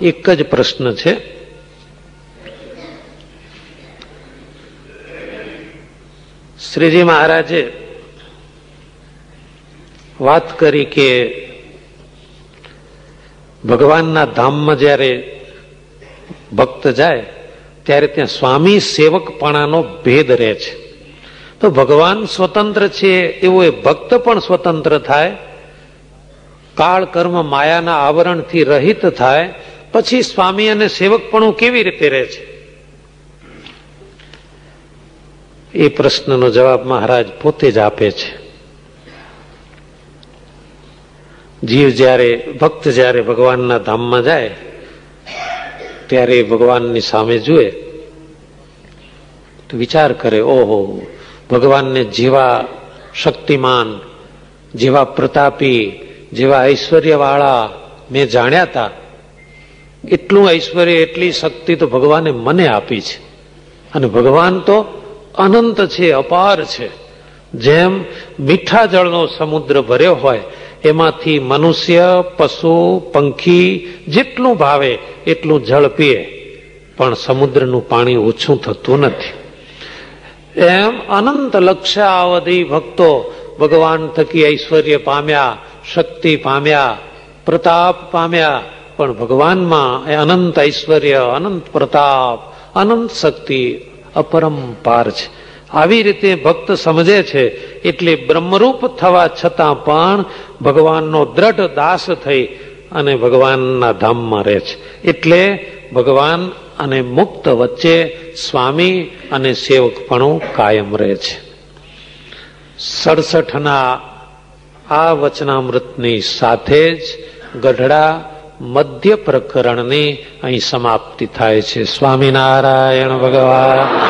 એક જ પ્રશ્ન છે. શ્રીજી મહારાજે વાત કરી કે ભગવાનના ધામમાં જયારે ભક્ત જાય ત્યારે ત્યાં સ્વામી સેવકપણાનો ભેદ રહે છે. તો ભગવાન સ્વતંત્ર છે એવો એ ભક્ત પણ સ્વતંત્ર થાય, કાળ કર્મ માયાના આવરણથી રહિત થાય, પછી સ્વામી અને સેવકપણું કેવી રીતે રહે છે? એ પ્રશ્નનો જવાબ મહારાજ પોતે જ આપે છે. જીવ જ્યારે ભક્ત જ્યારે ભગવાનના ધામમાં જાય ત્યારે ભગવાનની સામે જુએ તો વિચાર કરે, ઓહો, ભગવાનને જેવા શક્તિમાન, જેવા પ્રતાપી, જેવા ઐશ્વર્યવાળા મેં જાણ્યા હતા, એટલું ઐશ્વર્ય, એટલી શક્તિ તો ભગવાને મને આપી છે. અને ભગવાન તો અનંત છે, અપાર છે. જેમ મીઠા જળનો સમુદ્ર ભર્યો હોય એમાંથી મનુષ્ય, પશુ, પંખી જેટલું ભાવે એટલું જળ પીએ, પણ સમુદ્રનું પાણી ઓછું થતું નથી. એમ અનંત લક્ષાવધિ ભક્તો ભગવાન થકી ઐશ્વર્ય પામ્યા, શક્તિ પામ્યા, પ્રતાપ પામ્યા, પણ ભગવાનમાં એ અનંત ઐશ્વર્ય, અનંત પ્રતાપ, અનંત શક્તિ અપરંપાર છે. આવી રીતે ભક્ત સમજે છે. એટલે બ્રહ્મરૂપ થવા છતાં પણ ભગવાનનો દ્રઢ દાસ થઈ અને ભગવાનના ધામમાં રહે છે. એટલે ભગવાન અને મુક્ત વચ્ચે સ્વામી અને સેવકપણું કાયમ રહે છે. 67ના આ વચનામૃતની સાથે જ ગઢડા મધ્ય પ્રકરણની અહીં સમાપ્તિ થાય છે. સ્વામિનારાયણ ભગવાન.